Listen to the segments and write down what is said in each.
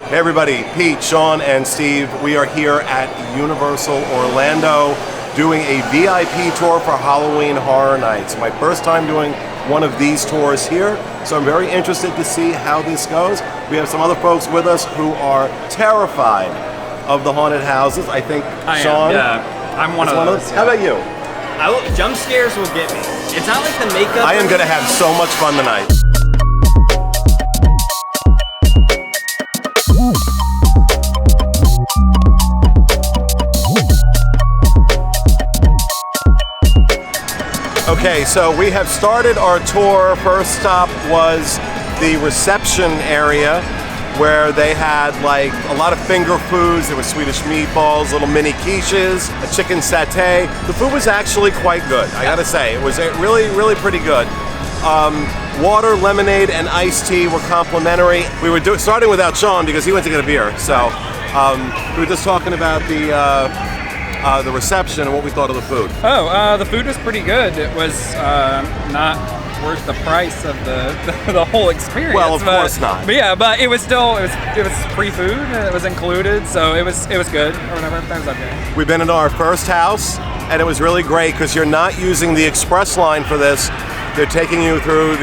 Hey everybody, Pete, Sean, and Steve. We are here at Universal Orlando doing a VIP tour for Halloween Horror Nights. My first time doing one of these tours here, so I'm very interested to see how this goes. We have some other folks with us who are terrified of the haunted houses. I think Sean. I'm one of those. How about you? Jump scares will get me. It's not like the makeup. I am going to have so much fun tonight. Okay, so we have started our tour. First stop was the reception area where they had like a lot of finger foods. There were Swedish meatballs, little mini quiches, a chicken satay. The food was actually quite good, I gotta say. It was really, really pretty good. Water, lemonade, and iced tea were complimentary. We were starting without Sean because he went to get a beer. So we were just talking about the reception and what we thought of the food. The food was pretty good. It was not worth the price of the whole experience. Well, of course not. But yeah, but it was still it was free food. It was included, so it was good or whatever. That was okay. We've been in our first house, and it was really great because you're not using the express line for this. They're taking you through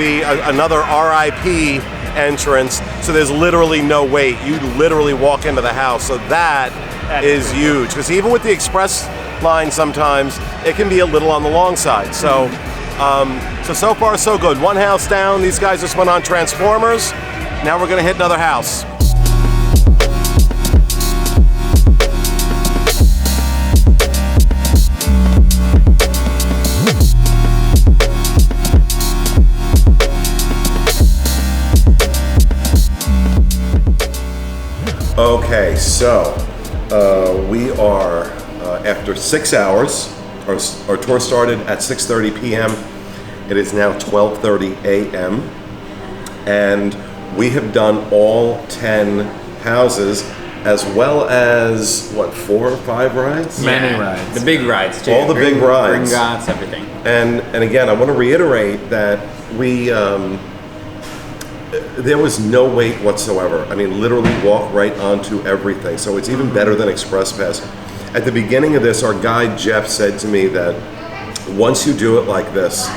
another RIP entrance, so there's literally no wait. You literally walk into the house, so that is huge. Because even with the express line, sometimes it can be a little on the long side. So, so far so good. One house down. These guys just went on Transformers. Now we're gonna hit another house. Okay, so we are after 6 hours. Our tour started at 6:30 p.m. It is now 12:30 a.m. and we have done all 10 houses, as well as 4 or 5 rides? Many rides. The big rides too. All the big rides. Gringotts, everything. And again, I want to reiterate that we there was no wait whatsoever. I mean, literally walk right onto everything. So it's even better than Express Pass. At the beginning of this, our guide Jeff said to me that once you do it like this,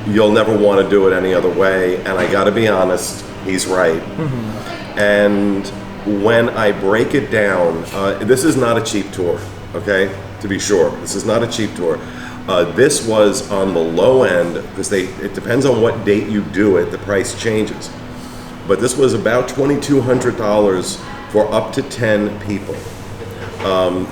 you'll never want to do it any other way. And I got to be honest, he's right. Mm-hmm. And when I break it down, this is not a cheap tour, okay? To be sure, this is not a cheap tour. This was on the low end because it depends on what date you do it, the price changes. But this was about $2,200 for up to 10 people.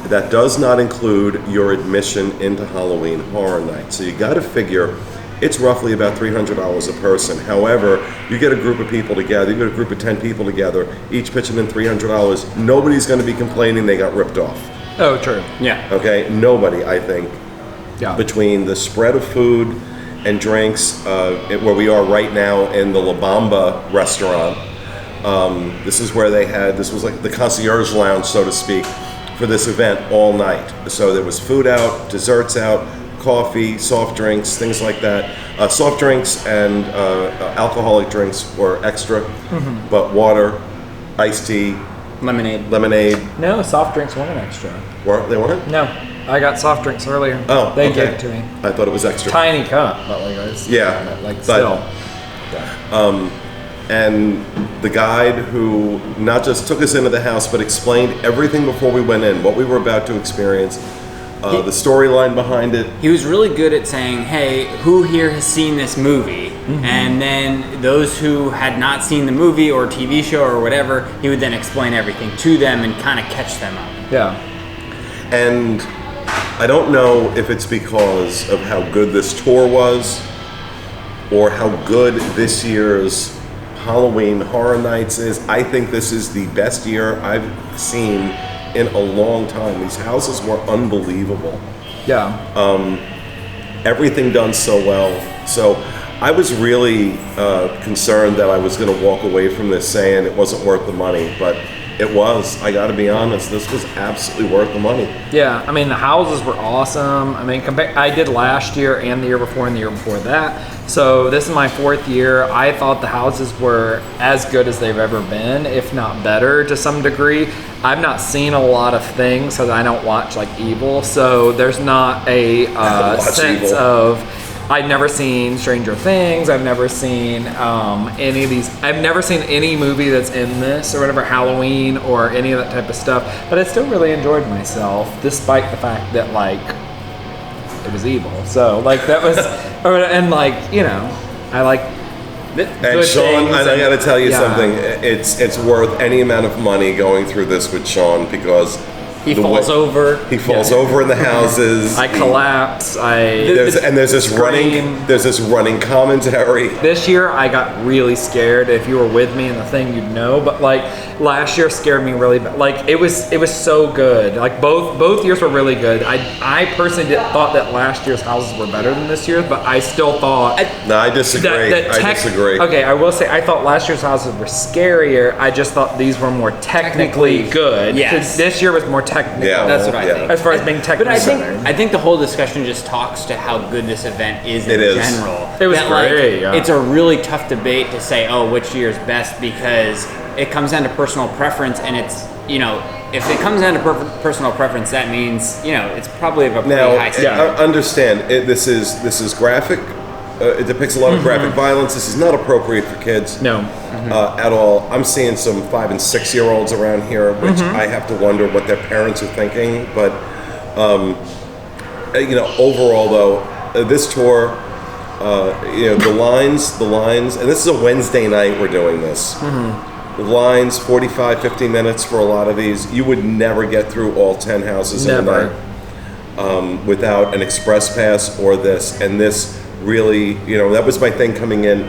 That does not include your admission into Halloween Horror Night. So you got to figure it's roughly about $300 a person. However, you get a group of people together, you get a group of 10 people together, each pitching in $300. Nobody's going to be complaining they got ripped off. Oh, true. Yeah. Okay, nobody, I think. Yeah. Between the spread of food and drinks, where we are right now in the La Bamba restaurant. This is where this was like the concierge lounge, so to speak, for this event all night. So there was food out, desserts out, coffee, soft drinks, things like that. Soft drinks and alcoholic drinks were extra, but water, iced tea, lemonade. No, soft drinks weren't extra. They weren't? No, I got soft drinks earlier. Oh, they okay. gave it to me. I thought it was extra. Tiny cup, but like it was, Yeah, like but- still. And the guide who not just took us into the house, but explained everything before we went in, what we were about to experience, the storyline behind it. He was really good at saying, hey, who here has seen this movie? Mm-hmm. And then those who had not seen the movie or TV show or whatever, he would then explain everything to them and kind of catch them up. Yeah. And I don't know if it's because of how good this tour was or how good this year's Halloween Horror Nights is. I think this is the best year I've seen in a long time. These houses were unbelievable. Yeah. Everything done so well. So I was really concerned that I was going to walk away from this saying it wasn't worth the money, but it was. I got to be honest. This was absolutely worth the money. Yeah, I mean the houses were awesome. I mean, I did last year and the year before and the year before that. So this is my 4th year. I thought the houses were as good as they've ever been, if not better to some degree. I've not seen a lot of things because I don't watch like Evil, so there's not a sense Evil. of. I've never seen Stranger Things. I've never seen any of these. I've never seen any movie that's in this or whatever, Halloween or any of that type of stuff. But I still really enjoyed myself, despite the fact that like it was evil. So like that was, and like you know, I like. And Sean, I got to tell you something. It's worth any amount of money going through this with Sean because. He falls over. He falls over in the houses. I collapse. There's this running commentary. This year I got really scared. If you were with me in the thing, you'd know. But like last year scared me really bad. Like it was so good. Like both years were really good. I personally thought that last year's houses were better than this year's, but I still thought. No, I disagree. I disagree. Okay, I will say I thought last year's houses were scarier. I just thought these were more technically good. Yes. This year was more technical. Yeah, That's what I think. As far as being technical. But I think the whole discussion just talks to how good this event is in It is. general. It was great, yeah. It's a really tough debate to say, oh, which year is best, because it comes down to personal preference, and it's, you know, if it comes down to personal preference, that means, you know, it's probably of a pretty high standard. Understand, this is graphic. It depicts a lot of graphic violence. This is not appropriate for kids. No. At all. I'm seeing some 5 and 6 year olds around here, which I have to wonder what their parents are thinking. But you know, overall though, this tour, you know, the lines, and this is a Wednesday night we're doing this. The lines, 45, 50 minutes for a lot of these. You would never get through all 10 houses in a night without an express pass or this. And this really, you know, that was my thing coming in.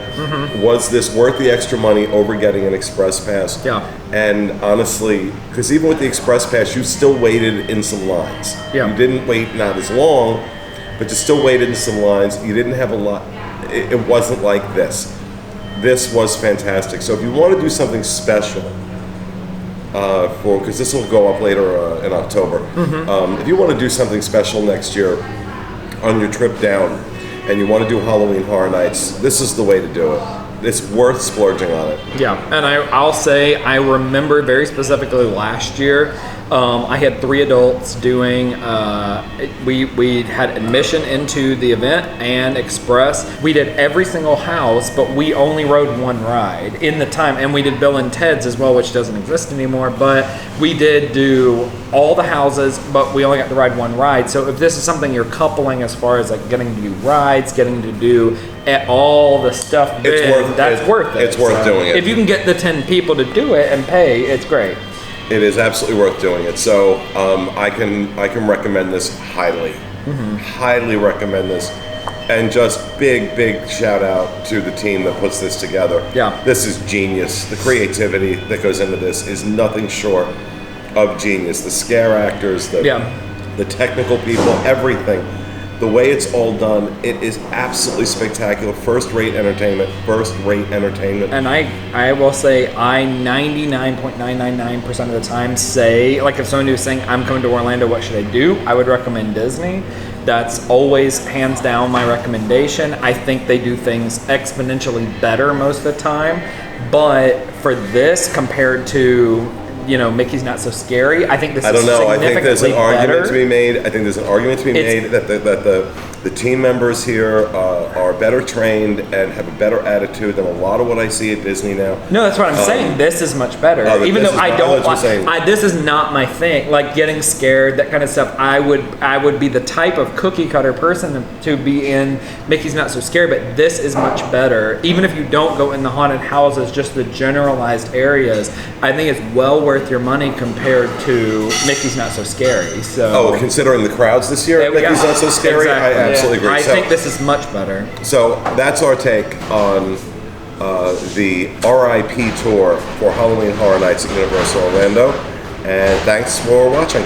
Was this worth the extra money over getting an express pass? Yeah. And honestly, because even with the express pass, you still waited in some lines. Yeah. You didn't wait not as long, but you still waited in some lines. You didn't have a lot. It wasn't like this. This was fantastic. So if you want to do something special, because this will go up later in October, if you want to do something special next year on your trip down, and you want to do Halloween Horror Nights, this is the way to do it. It's worth splurging on it. Yeah, and I'll say I remember very specifically last year, I had 3 adults doing, we had admission into the event and express. We did every single house, but we only rode 1 ride in the time, and we did Bill and Ted's as well, which doesn't exist anymore, but we did do all the houses, but we only got to ride 1 ride. So if this is something you're coupling as far as like getting to do rides, getting to do all the stuff, that's worth it. It's worth doing it. If you can get the 10 people to do it and pay, it's great. It is absolutely worth doing it. So I can recommend this highly. Highly recommend this. And just big shout out to the team that puts this together. Yeah. This is genius. The creativity that goes into this is nothing short of genius. The scare actors, the technical people, everything. The way it's all done, it is absolutely spectacular. First-rate entertainment. And I will say, I 99.999% of the time say, like if someone was saying, I'm coming to Orlando, what should I do? I would recommend Disney. That's always hands down my recommendation. I think they do things exponentially better most of the time. But for this, compared to, you know, Mickey's Not So Scary, I think this is significantly better. I think there's an argument to be made. That the team members here are better trained and have a better attitude than a lot of what I see at Disney now. No, that's what I'm saying. This is much better. Even though I don't like, this is not my thing. Like getting scared, that kind of stuff. I would be the type of cookie cutter person to be in Mickey's Not So Scary, but this is much better. Even if you don't go in the haunted houses, just the generalized areas, I think it's well worth your money compared to Mickey's Not So Scary. So, considering the crowds this year, Mickey's Not So Scary, exactly. I absolutely agree. I think this is much better. So that's our take on the RIP tour for Halloween Horror Nights at Universal Orlando. And thanks for watching.